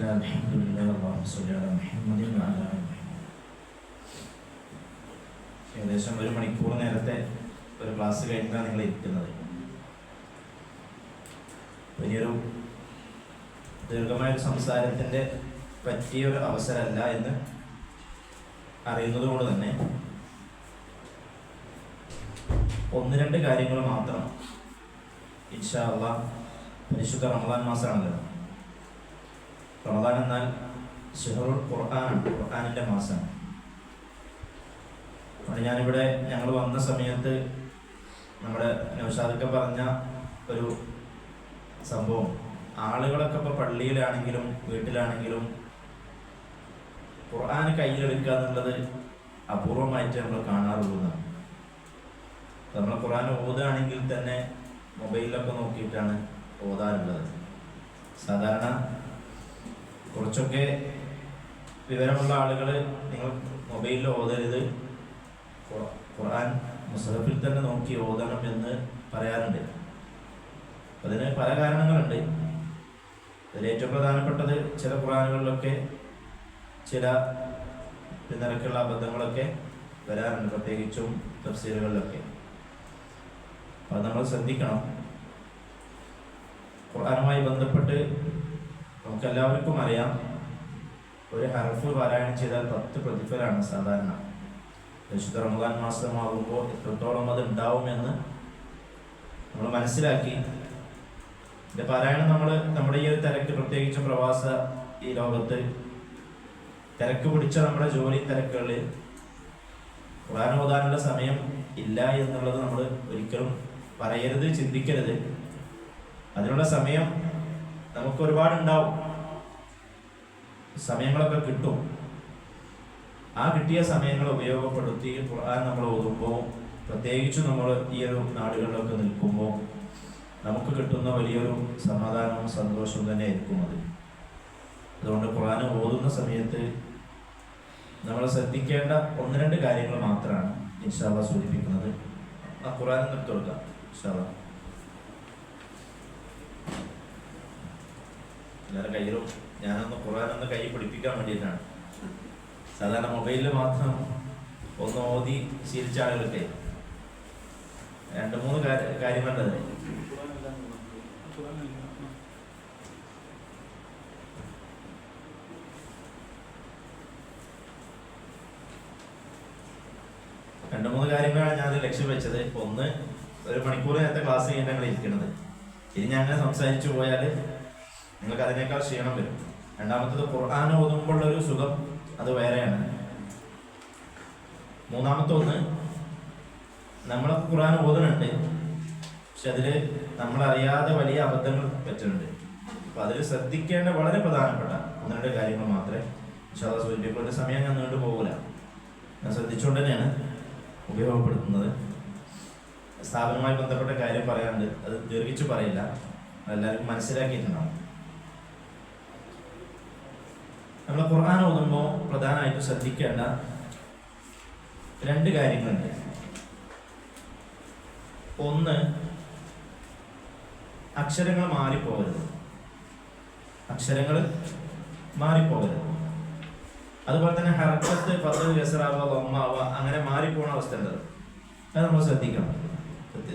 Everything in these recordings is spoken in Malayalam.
ബിസ്മില്ലാഹി അൽഹംദുലില്ലാഹി വല്ലല്ലാഹു സ്വല്ലി അലാ മുഹമ്മദിൻ വഅലാ ആലിഹി. ഏകദേശം 1 മണിക്കൂർ നേരത്തെ ഒരു ക്ലാസ് കഴിഞ്ഞാണ് നിങ്ങൾ ഇരിക്കുന്നത്. വലിയൊരു ദീർഘമായ സംസാരത്തിൻ്റെ പറ്റിയൊരു അവസരമല്ല എന്ന് അറിയുന്നത് കൊണ്ട് തന്നെ 1-2 കാര്യങ്ങൾ മാത്രം ഇൻഷാ അല്ലാഹ്. പരിശുദ്ധ റമദാൻ മാസമാണല്ലോ. റമദാൻ എന്നാൽ ഷഹറുൽ ഖുർആനാണ്, ഖുർആനിൻ്റെ മാസമാണ്. അതുകൊണ്ട് ഞാനിവിടെ ഞങ്ങൾ വന്ന സമയത്ത് നമ്മുടെ നൗഷാദൊക്കെ പറഞ്ഞ ഒരു സംഭവം, ആളുകളൊക്കെ ഇപ്പോൾ പള്ളിയിലാണെങ്കിലും വീട്ടിലാണെങ്കിലും ഖുർആൻ കയ്യിലെടുക്കുക എന്നുള്ളത് അപൂർവമായിട്ട് നമ്മൾ കാണാറുള്ളതാണ്. നമ്മൾ ഖുർആൻ ഓതുകയാണെങ്കിൽ തന്നെ മൊബൈലിലൊക്കെ നോക്കിയിട്ടാണ് ഓതാറുള്ളത്. സാധാരണ കുറച്ചൊക്കെ വിവരമുള്ള ആളുകൾ നിങ്ങൾ മൊബൈലിൽ ഓതരുത്, ഖുർആൻ മുസ്ഹഫിൽ തന്നെ നോക്കി ഓതണം എന്ന് പറയാറുണ്ട്. അതിന് പല കാരണങ്ങളുണ്ട്. അതിൽ ഏറ്റവും പ്രധാനപ്പെട്ടത് ചില ഖുർആനുകളിലൊക്കെ ചില പിന്നരക്കുള്ള അബദ്ധങ്ങളൊക്കെ വരാറുണ്ട്, പ്രത്യേകിച്ചും തഫ്സീറുകളിലൊക്കെ. അപ്പോൾ അത് നമ്മൾ ശ്രദ്ധിക്കണം. ഖുർആനുമായി ബന്ധപ്പെട്ട് നമുക്കെല്ലാവർക്കും അറിയാം, ഒരു ഹർഫ് പാരായണം ചെയ്താൽ 10 പ്രതിഫലമാണ് സാധാരണ. വിശുദ്ധ റമദാൻ മാസമാകുമ്പോൾ എത്രത്തോളം അത് ഉണ്ടാവുമെന്ന് നമ്മൾ മനസ്സിലാക്കി ഇതിൻ്റെ പാരായണം നമ്മുടെ ഈ ഒരു തിരക്ക്, പ്രത്യേകിച്ചും പ്രവാസ ഈ ലോകത്ത് തിരക്ക് പിടിച്ച നമ്മുടെ ജോലി തിരക്കുകളിൽ ഖുർആൻ ഓതാനുള്ള സമയം ഇല്ല എന്നുള്ളത് നമ്മൾ ഒരിക്കലും പറയരുത്, ചിന്തിക്കരുത്. അതിനുള്ള സമയം നമുക്ക് ഒരുപാടുണ്ടാവും, സമയങ്ങളൊക്കെ കിട്ടും. ആ കിട്ടിയ സമയങ്ങൾ ഉപയോഗപ്പെടുത്തി ഖുർആൻ നമ്മൾ ഓതുമ്പോൾ, പ്രത്യേകിച്ചും നമ്മൾ ഈ ഒരു നാടുകളിലൊക്കെ നിൽക്കുമ്പോൾ നമുക്ക് കിട്ടുന്ന വലിയൊരു സമാധാനവും സന്തോഷവും തന്നെ ആയിരിക്കും അത്. അതുകൊണ്ട് ഖുർആൻ ഓതുന്ന സമയത്ത് നമ്മൾ ശ്രദ്ധിക്കേണ്ട 1-2 കാര്യങ്ങൾ മാത്രമാണ് ഇൻഷാ അല്ലാഹ് സൂചിപ്പിക്കുന്നത്. ആ ഖുർആൻ നിർത്തി കൊടുക്കാം ഇൻഷാ അല്ലാഹ്. എല്ലാവരുടെ കയ്യിലും ഞാനൊന്ന് ഖുർആനൊന്ന് കൈ പിടിപ്പിക്കാൻ വേണ്ടിയിട്ടാണ്. സാധാരണ മൊബൈലിൽ മാത്രം ഒന്ന് ഓതി ശീലിച്ച ആളുകൾക്ക് 2-3 കാര്യങ്ങളുണ്ട്. രണ്ട് മൂന്ന് കാര്യങ്ങളാണ് ഞാൻ ലക്ഷ്യം വെച്ചത്. ഒന്ന്, 1 മണിക്കൂർ നേരത്തെ ക്ലാസ് കഴിഞ്ഞാൽ ഞങ്ങൾ ഇരിക്കുന്നത്. ഇനി ഞാൻ അങ്ങനെ സംസാരിച്ചു പോയാൽ നിങ്ങൾക്ക് അതിനേക്കാൾ ക്ഷീണം വരും. രണ്ടാമത്തത്, ഖുർആൻ ഓതുമ്പോഴുള്ളൊരു സുഖം അത് വേറെയാണ്. മൂന്നാമത്തെ ഒന്ന്, നമ്മൾ ഖുർആൻ ഓതുന്നുണ്ട്, പക്ഷെ അതിൽ നമ്മളറിയാതെ വലിയ അബദ്ധങ്ങൾ പറ്റുന്നുണ്ട്. അപ്പോൾ അതിൽ ശ്രദ്ധിക്കേണ്ട വളരെ പ്രധാനപ്പെട്ട 1-2 കാര്യങ്ങൾ മാത്രമേ ഇൻഷാ അല്ലാഹ് സൂചിപ്പിക്കുന്ന സമയം ഞാൻ നീണ്ടു പോകില്ല. ഞാൻ ശ്രദ്ധിച്ചുകൊണ്ട് തന്നെയാണ് ഉപയോഗപ്പെടുത്തുന്നത്. സ്ഥാപനവുമായി ബന്ധപ്പെട്ട കാര്യം പറയാനുണ്ട്, അത് ദീർഘിച്ചു പറയില്ല, എല്ലാവർക്കും മനസ്സിലാക്കിയിട്ടുണ്ടാവും. നമ്മൾ ഖുർആൻ ഓതുമ്പോൾ പ്രധാനമായിട്ടും ശ്രദ്ധിക്കേണ്ട 2 കാര്യങ്ങളുണ്ട്. ഒന്ന്, അക്ഷരങ്ങൾ മാറിപ്പോകരുത്. അതുപോലെ തന്നെ ഹർക്കത്ത്, ഫത്ഹ്, കസ്റാവുക, ദമ്മാവുക, അങ്ങനെ മാറിപ്പോണ അവസ്ഥ ഉണ്ട്. അത് നമ്മൾ ശ്രദ്ധിക്കണം.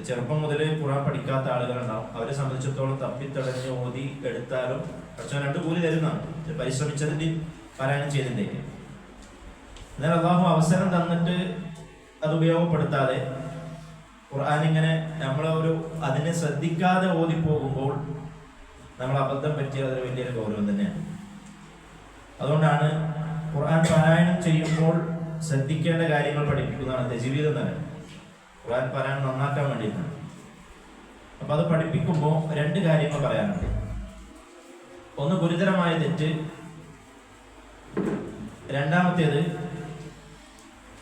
ചെറുപ്പം മുതൽ ഖുർആൻ പഠിക്കാത്ത ആളുകളുണ്ടാവും. അവരെ സംബന്ധിച്ചിടത്തോളം തപ്പിത്തടഞ്ഞ് ഓതി എടുത്താലും പക്ഷേ 2 കൂലി തരുന്നതാണ്, പരിശ്രമിച്ചതിൻ്റെ പാരായണം ചെയ്തിട്ടേക്ക്. എന്നാൽ അല്ലാഹു അവസരം തന്നിട്ട് അത് ഉപയോഗപ്പെടുത്താതെ ഖുർആൻ ഇങ്ങനെ അതിനെ ശ്രദ്ധിക്കാതെ ഓതിപ്പോകുമ്പോൾ നമ്മൾ അബദ്ധം പറ്റിയത് അതൊരു വലിയൊരു ഗൗരവം തന്നെയാണ്. അതുകൊണ്ടാണ് ഖുർആൻ പാരായണം ചെയ്യുമ്പോൾ ശ്രദ്ധിക്കേണ്ട കാര്യങ്ങൾ പഠിപ്പിക്കുന്നതാണ് തജ്വീദ് എന്ന് പറയുന്നത്. ഖുർആൻ പാരായണം നന്നാക്കാൻ വേണ്ടിയിട്ടാണ്. അപ്പം അത് പഠിപ്പിക്കുമ്പോൾ 2 കാര്യങ്ങൾ പറയാനുണ്ട്. ഒന്ന്, ഗുരുതരമായ തെറ്റ്. രണ്ടാമത്തേത്,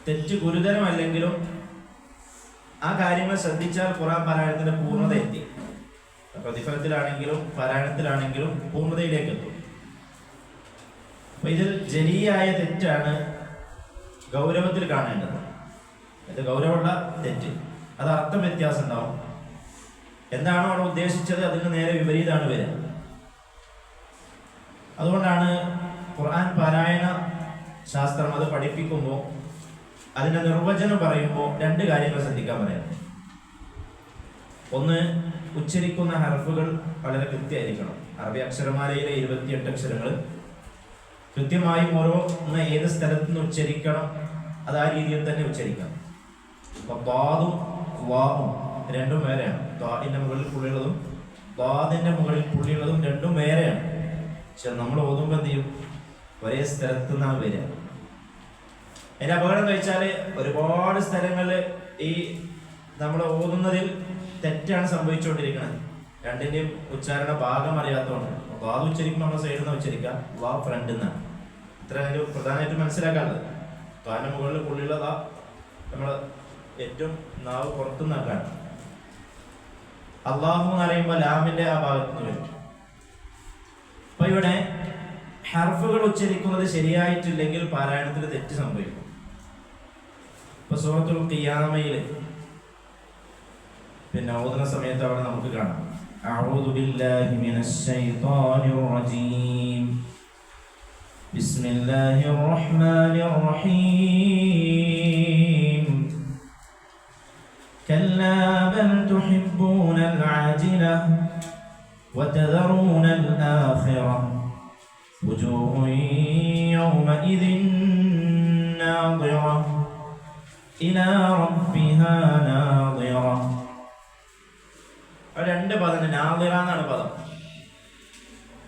തെറ്റ് ഗുരുതരമല്ലെങ്കിലും ആ കാര്യങ്ങൾ ശ്രദ്ധിച്ചാൽ ഖുർആൻ പാരായണത്തിന്റെ പൂർണ്ണത എത്തി. പ്രതിഫലത്തിലാണെങ്കിലും പാരായണത്തിലാണെങ്കിലും പൂർണ്ണതയിലേക്ക് എത്തും. അപ്പൊ ഇതിൽ ജലീയായ തെറ്റാണ് ഗൗരവത്തിൽ കാണേണ്ടത്. ഇത് ഗൗരവമുള്ള തെറ്റ്, അത് അർത്ഥം വ്യത്യാസം ഉണ്ടാവും. എന്താണോ അവിടെ ഉദ്ദേശിച്ചത് അതിന് നേരെ വിപരീതമാണ് വരിക. അതുകൊണ്ടാണ് ഖുർആൻ പാരായണ ശാസ്ത്രം അത് പഠിപ്പിക്കുമ്പോൾ അതിന്റെ നിർവചനം പറയുമ്പോൾ രണ്ട് കാര്യങ്ങൾ ശ്രദ്ധിക്കാൻ പറയാം. ഒന്ന്, ഉച്ചരിക്കുന്ന ഹർഫുകൾ വളരെ കൃത്യമായിരിക്കണം. അറബി അക്ഷരമാലയിലെ 28 അക്ഷരങ്ങൾ കൃത്യമായും ഓരോന്ന് ഏത് സ്ഥലത്ത് നിന്ന് ഉച്ചരിക്കണം അത് ആ രീതിയിൽ തന്നെ ഉച്ചരിക്കണം. അപ്പൊ ത്വാദും ത്വാഉം രണ്ടും വേറെയാണ്. ത്വാഇന്റെ മുകളിൽ പുള്ളിയുള്ളതും ത്വാദിന്റെ മുകളിൽ പുള്ളിയുള്ളതും രണ്ടും വേറെയാണ്. പക്ഷെ നമ്മൾ ഓതുമ്പോൾ എന്ത് ചെയ്യും? ഒരേ സ്ഥലത്ത് നിന്നാണ് വരിക. അതിന്റെ അപകടം എന്ന് വെച്ചാൽ ഒരുപാട് സ്ഥലങ്ങളിൽ ഈ നമ്മൾ ഓതുന്നതിൽ തെറ്റാണ് സംഭവിച്ചുകൊണ്ടിരിക്കുന്നത്. രണ്ടിന്റെയും ഉച്ചാരണ ഭാഗം അറിയാത്തതുകൊണ്ട് വാവ് ഉച്ചരിക്കുമ്പോൾ നമ്മൾ സൈഡിൽ നിന്ന് ഉച്ചരിക്കുക, വാവ് ഫ്രണ്ടിൽ നിന്നാണ്. ഇത്ര പ്രധാനമായിട്ടും മനസ്സിലാക്കാനുള്ളത്. വാവിന്റെ മുകളിൽ പുള്ളിയുള്ളതാ നമ്മൾ ഏറ്റവും നാവ് പുറത്തുനിന്നാക്കാണ്. അള്ളാഹു എന്ന് പറയുമ്പോൾ ലാമിന്റെ ആ ഭാഗത്ത് നിന്ന് വരും. അപ്പൊ ഇവിടെ ഹർഫുകൾ ഉച്ചരിക്കുന്നത് ശരിയായിട്ടില്ലെങ്കിൽ പാരായണത്തിൽ തെറ്റ് സംഭവിക്കും. ഇപ്പൊ സൂറത്തുൽ ഖിയാമയിൽ പിന്നെ ഓതുന്ന സമയത്ത് അവിടെ നമുക്ക് കാണാം, അഊദു ബില്ലാഹി മിനശ് ശൈത്വാനിർ റജീം ബിസ്മില്ലാഹിർ റഹ്മാനിർ റഹീം കല്ലാ ബൽ തുഹിബ്ബൂനൽ ആജില വതദറൂനൽ ആഖിറ വജൂഹുൻ യൗമഇദിൻ നാദിറ ഇലാ റബ്ബിഹാ നാദിറ. രണ്ട് പദം നാദിറ എന്നാണ് പദം.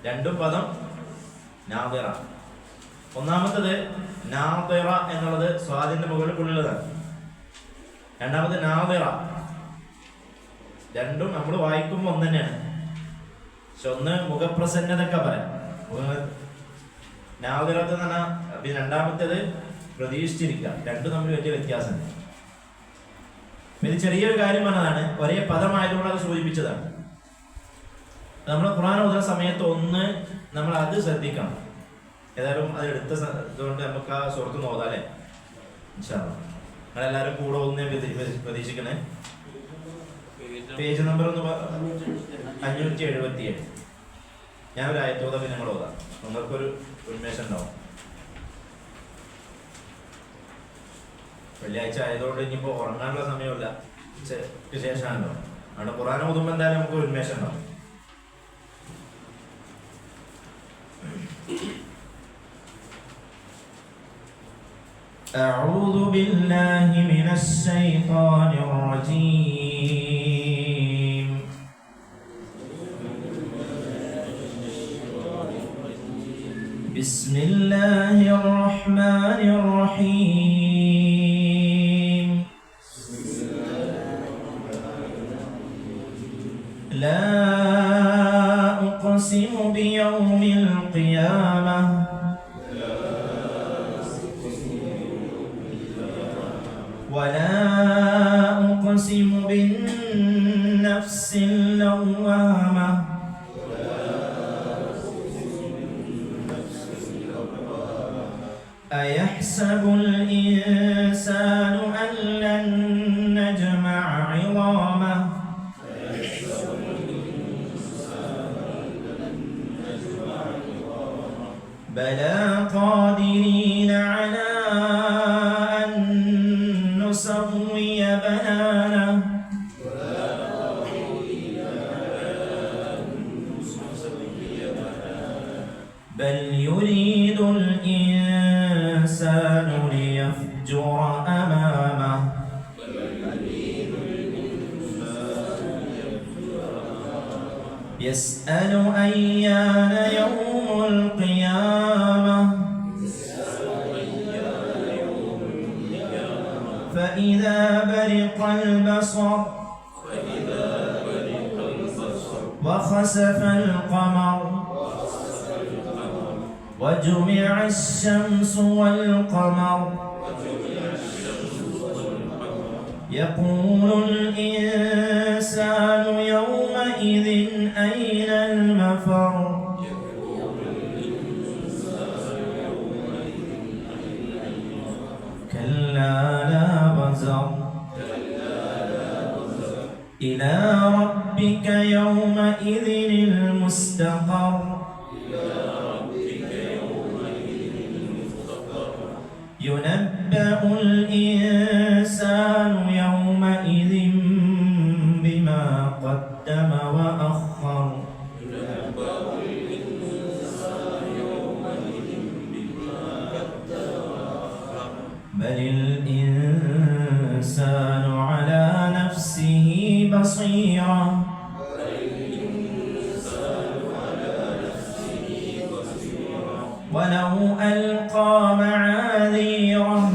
രണ്ടും പദം നാദിറ. ഒന്നാമത്തത് നാദിറ എന്നുള്ളത് സ്വാദിന്റെ മുകളിൽ പുള്ളിയുള്ളതാണ്. രണ്ടാമത് നാദിറ. രണ്ടും നമ്മൾ വായിക്കുമ്പോൾ ഒന്ന് തന്നെയാണ്. പക്ഷെ ഒന്ന് മുഖപ്രസന്നതൊക്കെ പറയാം. നാദിറത്ത് എന്ന് പറഞ്ഞാൽ പിന്നെ രണ്ടാമത്തേത് പ്രതീക്ഷിച്ചിരിക്കുക. രണ്ടും തമ്മിൽ വലിയ വ്യത്യാസമുണ്ട്. ഇത് ചെറിയൊരു കാര്യം പറഞ്ഞതാണ്, ഒരേ പദമായതുകൊണ്ട് അത് സൂചിപ്പിച്ചതാണ്. നമ്മൾ ഖുർആൻ ഓതുന്ന സമയത്ത് ഒന്ന് നമ്മൾ അത് ശ്രദ്ധിക്കണം. ഏതായാലും അത് എടുത്ത ഇതുകൊണ്ട് നമുക്ക് ആ സുഹൃത്ത് നോക്കാം അല്ലേ? ഇൻഷാ അല്ലാഹ് നിങ്ങളെല്ലാവരും കൂടെ ഒന്ന് പ്രതീക്ഷിക്കണേ. Page number 577. ഞാൻ ഒരു ആയത്തോതാ, പിന്നെ നിങ്ങൾ ഓതാം. നിങ്ങൾക്കൊരു ഉന്മേഷം ഉണ്ടാവും. വെള്ളിയാഴ്ച ആയതുകൊണ്ട് ഇനിയിപ്പോൾ ഉറങ്ങാനുള്ള സമയമില്ല, ഉച്ചയ്ക്ക് ശേഷമാണല്ലോ. അവിടെ ഖുർആൻ ഓതുമ്പോൾ എന്തായാലും നമുക്ക് ഉന്മേഷം ഉണ്ടാവും. أعوذ بالله من الشيطان الرجيم بسم الله الرحمن الرحيم لا أقسم بيوم القيامة ولا أقسم بالنفس اللوامة أيحسب الإنسان أن لن نجمع عظامه بلى قادرين على أن نسوي بنانه بل يريد الإنسان ليفجر أمامه يسأل أيان يوم القيامة فإذا برق البصر وخسف القمر وجمع الشمس والقمر يقول الإنسان يومئذ أين المفر كلا لا وزر إلى ربك يومئذ المستقر ينبأ الإنسان يومئذ بما قدم وأخر بل الإنسان على نفسه بصيرة ولو ألقى معاذيره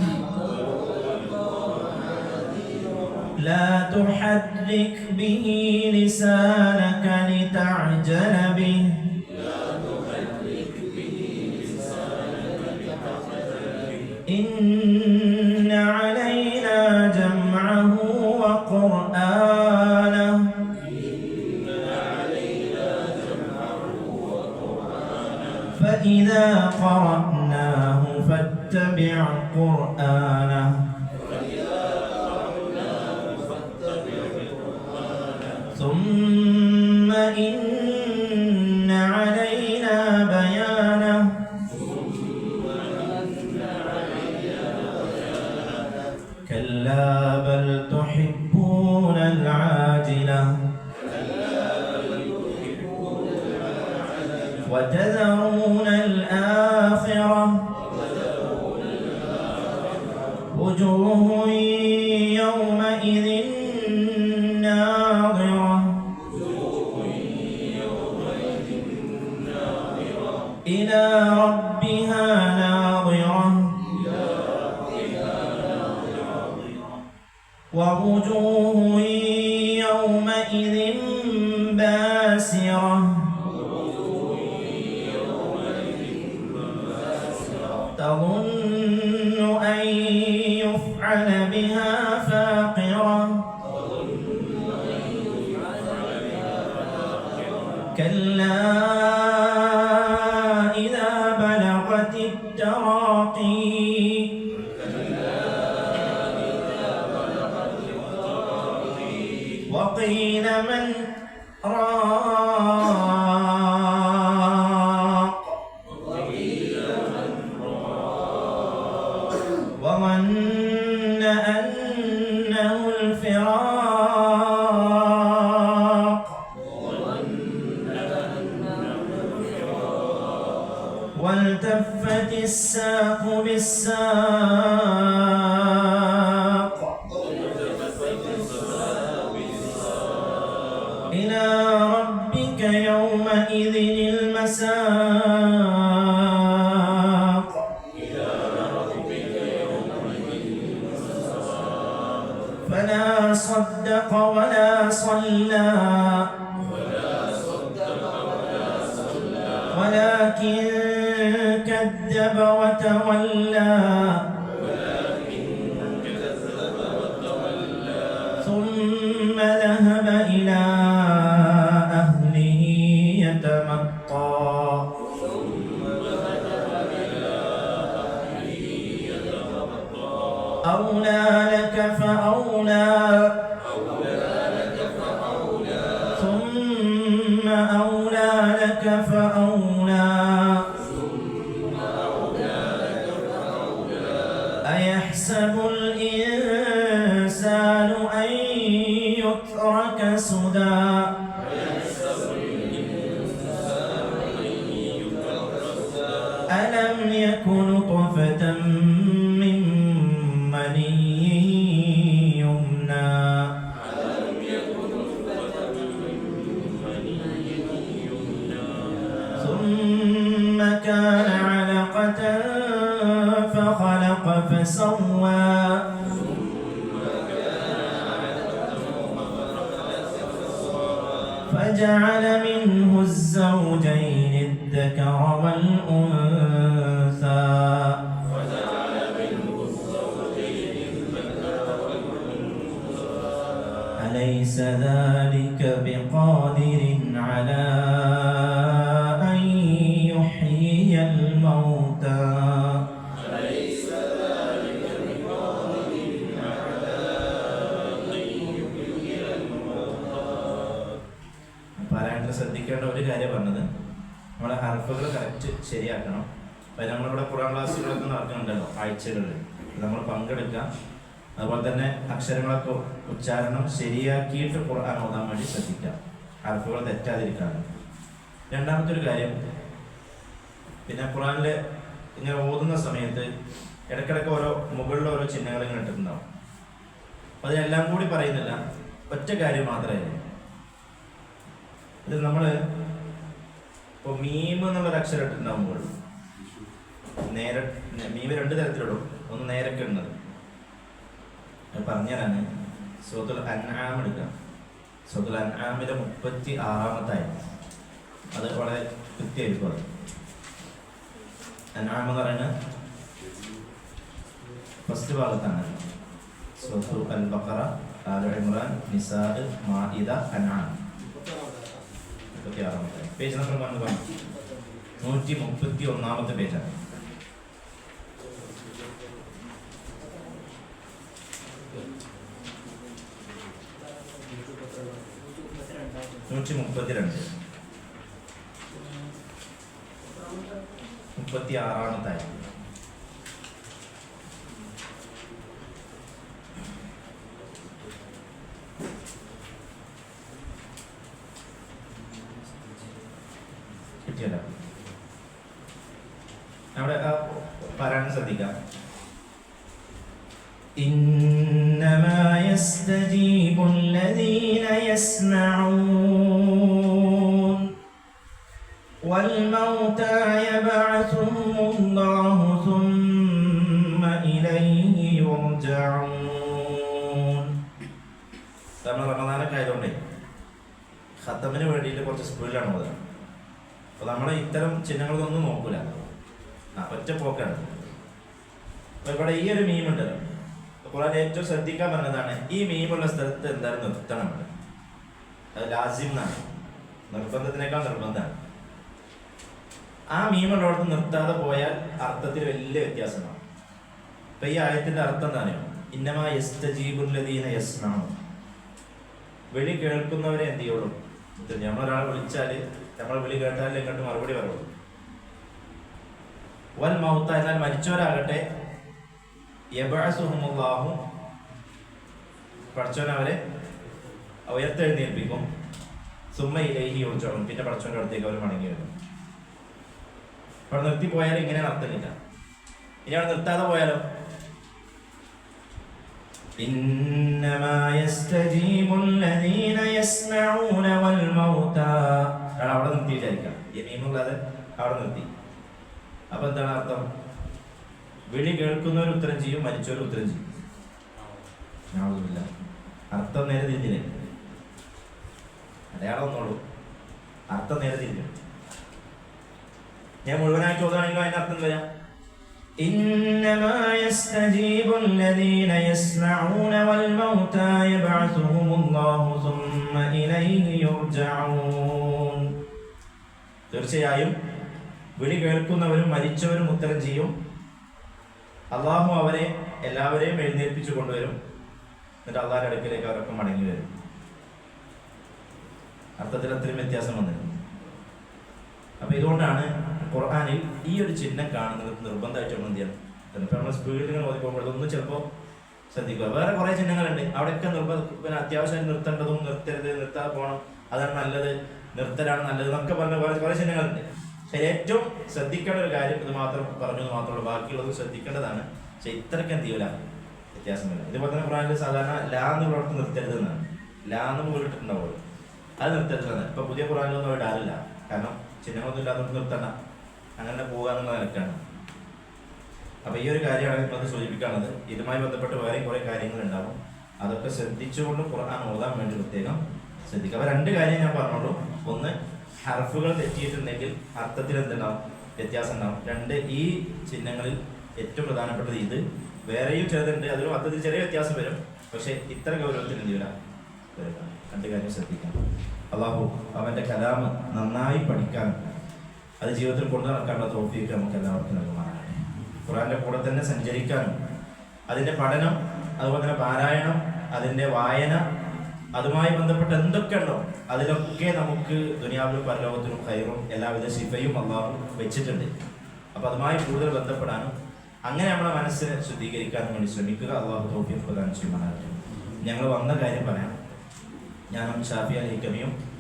لا تحرك به لسانك لتعجل به إن علينا جمعه وقرآنه فإذا قرأناه فاتبع قرآنه ثم إن علينا بيانه كلا بل تحبون العاجلة وتذرون الآخرة وجوه يومئذ ناظرة إلى ربها ناظرة ووجوه يومئذ باسرة تظن أن يفعل بها فاقرة كلا إذا بلغت التراقي وقيل من راق وظن أنه الفراق والتفت الساق بالساق إلى ربك يومئذ المساق فلا صدق ولا صلى ولكن كذب وتولى ثم ذهب إلى أهله يتمطى أولى لك فأولى ثم أولى لك فأولى أيحسب الإنسان أن يترك سدى ألم يكن نطفة من مني يمنى ثم كان علقة فخلق فسوى فجعل منه الزوجين الذكر والأنثى أليس ذلك بقادر على أن يحيي الموتى പാരായണത്തിൽ ശ്രദ്ധിക്കേണ്ട ഒരു കാര്യം പറഞ്ഞത് നമ്മളെ ഹർഫുകൾ കറക്റ്റ് ശരിയാക്കണം. അപ്പം നമ്മളിവിടെ ഖുർആൻ ക്ലാസ്സുകളൊക്കെ നടക്കുന്നുണ്ടല്ലോ ആഴ്ചകളിൽ, നമ്മൾ പങ്കെടുക്കുക. അതുപോലെ തന്നെ അക്ഷരങ്ങളൊക്കെ ഉച്ചാരണം ശരിയാക്കിയിട്ട് ഖുർആൻ ഓതാൻ വേണ്ടി ശ്രദ്ധിക്കുക, ഹർഫുകൾ തെറ്റാതിരിക്കാൻ. രണ്ടാമത്തെ ഒരു കാര്യം, പിന്നെ ഖുർആനിൽ ഇങ്ങനെ ഓതുന്ന സമയത്ത് ഇടയ്ക്കിടയ്ക്ക് മുകളിൽ ഓരോ ചിഹ്നങ്ങൾ ഇങ്ങനെ ഇട്ടിട്ടുണ്ടാവും. അപ്പം അതിനെല്ലാം കൂടി പറയുന്നില്ല, ഒറ്റ കാര്യം മാത്രമേ. ഇത് നമ്മൾ ഇപ്പോൾ മീം എന്നുള്ളൊരു അക്ഷരം ഇട്ടിട്ടുണ്ടാവും മുകളിൽ. നേരെ മീം രണ്ട് തരത്തിലിടും, ഒന്ന് നേരൊക്കെ ഉള്ളത് പറഞ്ഞാലാണ് സൂറത്തുൽ അൻആം എടുക്കുക. സൂറത്തുൽ അൻആമിലെ 36-ാമത്തെ ആയത്ത്, അത് വളരെ കൃത്യമായിരിക്കും. അത് അൻആം എന്ന് പറയുന്നത് ഫസ്റ്റ് ഭാഗത്താണ്. സൂറത്തു അൽ ബഖറ, ആല ഇംറാൻ, നിസാ, മാഇദ, അൻആം. 36-ാമത്തെ പേജ് നമ്പർ 131-ാമത്തെ പേജാണ്. നൂറ്റി 36-ാമത്തെ കിട്ടിയല്ല. അവിടെ പാരായണം ശ്രദ്ധിക്കാം. إنما يستجيب الذين يسمعون والموتى يبعثهم الله ثم إليه يرجعون. നമ്മൾ റമദാനൊക്കെ ആയതുകൊണ്ടേ ഖത്തമിന് വേണ്ടിയിട്ട് കുറച്ച് സ്പീഡിലാണ് പോകുന്നത്. അപ്പോൾ നമ്മൾ ഇത്തരം ചിഹ്നങ്ങളൊന്നും നോക്കൂല, ഒറ്റ പോക്കാണ്. അപ്പോൾ ഇവിടെ ഈ ഒരു മീമുണ്ടല്ലോ, ഖുർആൻ ഏറ്റവും ശ്രദ്ധിക്കാൻ പറഞ്ഞതാണ് ഈ മീമുള്ള സ്ഥലത്ത് എന്തായാലും നിർത്തണം. അത് ലാസിം എന്നാണ്, നിർബന്ധത്തിനേക്കാൾ നിർബന്ധമാണ്. ആ മീമുള്ളടത്ത് നിർത്താതെ പോയാൽ അർത്ഥത്തിൽ വലിയ വ്യത്യാസമാണ്. ഇപ്പൊ ഈ ആയത്തിന്റെ അർത്ഥം എന്താണ്? ഇന്നമാ യസ്തജീബുല്ലദീന യസ്മഊൻ, വിളി കേൾക്കുന്നവരെ എന്ത് ചെയ്യുള്ളൂ. നമ്മളൊരാളെ വിളിച്ചാൽ നമ്മൾ വിളി കേട്ടാൽ ഇങ്ങോട്ട് മറുപടി പറയുള്ളൂ. വൽ മൗത, എന്നാൽ മരിച്ചവരാകട്ടെ യബഅസുഹുമുല്ലാഹു, പടച്ചോൻ അവരെ ഉയർത്തെഴുന്നേൽപ്പിക്കും. സുമ്മ ഇലൈഹി യുർജഊൻ, പിന്നെ പടച്ചോന്റെ അടുത്തേക്ക് അവർ മടങ്ങി വരും. അവിടെ നിർത്തിപ്പോയാൽ ഇങ്ങനെ അർത്ഥമില്ല. ഇനി അവിടെ നിർത്താതെ പോയാലോ? ഇന്നമാ യസ്തജീബുല്ലദീന യസ്മഊന വൽ മൗതാ, അവിടെ നിർത്തി വിചാരിക്കാം, യമീമുള്ളത് അവിടെ നിർത്തി. അപ്പൊ എന്താണ് അർത്ഥം? വിളി കേൾക്കുന്നവർ ഉത്തരം ചെയ്യും, മരിച്ചവർ ഉത്തരം ചെയ്യും. അർത്ഥം നേരെ തിരിഞ്ഞില്ലേ? അടയാളം ഒന്നുള്ളൂ, അർത്ഥം നേരെ തിരിഞ്ഞു. ഞാൻ മുഴുവനായിട്ട് ഓതാണെങ്കിലും അതിന്റെ അർത്ഥം വരാം. إنما يستجيب الذين يسمعون والموتى يبعثهم الله ثم إليه يرجعون. തീർച്ചയായും വിളി കേൾക്കുന്നവരും മരിച്ചവരും ഉത്തരം ചെയ്യും, അള്ളാഹു അവരെ എല്ലാവരെയും എഴുന്നേൽപ്പിച്ചു കൊണ്ടുവരും, എന്നിട്ട് അള്ളാഹിന്റെ അടുക്കിലേക്ക് അവരൊക്കെ മടങ്ങി വരും. അർത്ഥത്തിൽ അത്രയും വ്യത്യാസം വന്നിരുന്നു. അപ്പൊ ഇതുകൊണ്ടാണ് ഖുർആനിൽ ഈ ഒരു ചിഹ്നം കാണുന്നത് നിർബന്ധമായിട്ട് നമ്മൾ എന്ത് ചെയ്യണം. ഇപ്പൊ നമ്മൾ സ്പീഡിൽ ഓതിപ്പോകുമ്പോൾ ഇതൊന്നും ചിലപ്പോൾ ശ്രദ്ധിക്കുക. വേറെ കുറെ ചിഹ്നങ്ങളുണ്ട്, അവിടെയൊക്കെ പിന്നെ അത്യാവശ്യം നിർത്തേണ്ടതും നിർത്തരുത്, നിർത്താതെ പോകണം, അതാണ് നല്ലത്, നിർത്തലാണ് നല്ലത് എന്നൊക്കെ പറഞ്ഞ കുറെ ചിഹ്നങ്ങളുണ്ട്. പക്ഷെ ഏറ്റവും ശ്രദ്ധിക്കേണ്ട ഒരു കാര്യം ഇത് മാത്രം പറഞ്ഞത് മാത്രമല്ല, ബാക്കിയുള്ളത് ശ്രദ്ധിക്കേണ്ടതാണ്. പക്ഷെ ഇത്രയ്ക്ക് എന്ത് ചെയ്യൂല, വ്യത്യാസമില്ല. ഇതുപോലെ തന്നെ ഖുർആനിൽ സാധാരണ ലാ എന്നുള്ളവർക്ക് നിർത്തരുത് എന്നാണ്. ലാ എന്ന് പോയിട്ടുണ്ടാവുള്ളൂ, അത് നിർത്തരുതെന്ന്. ഇപ്പൊ പുതിയ ഖുർആനിലൊന്നും ഇടാറില്ല, കാരണം ചിഹ്നങ്ങളൊന്നും ഇല്ലാത്തവർക്ക് നിർത്തണ്ട, അങ്ങനെ പോകാന്നുള്ള നിലക്കാണ്. അപ്പൊ ഈ ഒരു കാര്യമാണ് അത് സൂചിപ്പിക്കാനുള്ളത്. ഇതുമായി ബന്ധപ്പെട്ട് വേറെ കുറെ കാര്യങ്ങൾ ഉണ്ടാവും, അതൊക്കെ ശ്രദ്ധിച്ചുകൊണ്ട് ഖുർആൻ ഓതാൻ വേണ്ടി പ്രത്യേകം ശ്രദ്ധിക്കുക. അപ്പൊ രണ്ട് കാര്യം ഞാൻ പറഞ്ഞോളൂ. ഒന്ന്, ഹർഫുകൾ തെറ്റിയിട്ടുണ്ടെങ്കിൽ അർത്ഥത്തിൽ എന്തുണ്ടാവും, വ്യത്യാസം ഉണ്ടാവും. രണ്ട്, ഈ ചിഹ്നങ്ങളിൽ ഏറ്റവും പ്രധാനപ്പെട്ടത് ഇത്. വേറെയും ചിലതുണ്ട്, അതിലും അർത്ഥത്തിൽ ചെറിയ വ്യത്യാസം വരും, പക്ഷെ ഇത്ര ഗൗരവത്തിൽ എന്ത് ചെയ്യില്ല. രണ്ട് കാര്യം ശ്രദ്ധിക്കാം. അള്ളാഹു അവന്റെ കലാമ് നന്നായി പഠിക്കാനും അത് ജീവിതത്തിൽ കൊണ്ടു നടക്കാനുള്ള തൗഫീഖ് നമുക്ക് എല്ലാവർക്കും നൽകുമാറാകട്ടെ. ഖുർആന്റെ കൂടെ തന്നെ സഞ്ചരിക്കാനും അതിന്റെ പഠനം, അതുപോലെ തന്നെ പാരായണം, അതിന്റെ വായന, അതുമായി ബന്ധപ്പെട്ട് എന്തൊക്കെ ഉണ്ടോ അതിലൊക്കെ നമുക്ക് ദുനിയാവിലും പരലോകത്തിലും ഖൈറും എല്ലാവിധ ശിഫയും അള്ളാഹു വെച്ചിട്ടുണ്ട്. അപ്പോൾ അതുമായി കൂടുതൽ ബന്ധപ്പെടാനും അങ്ങനെ നമ്മുടെ മനസ്സിനെ ശുദ്ധീകരിക്കാനും വേണ്ടി ശ്രമിക്കുക. അള്ളാഹു തൗഫീഖ് പ്രദാനം ചെയ്യുമാറാകട്ടെ. ഞങ്ങൾ വന്ന കാര്യം പറയാം. ഞാനും ഷാഫി അലി കമിയും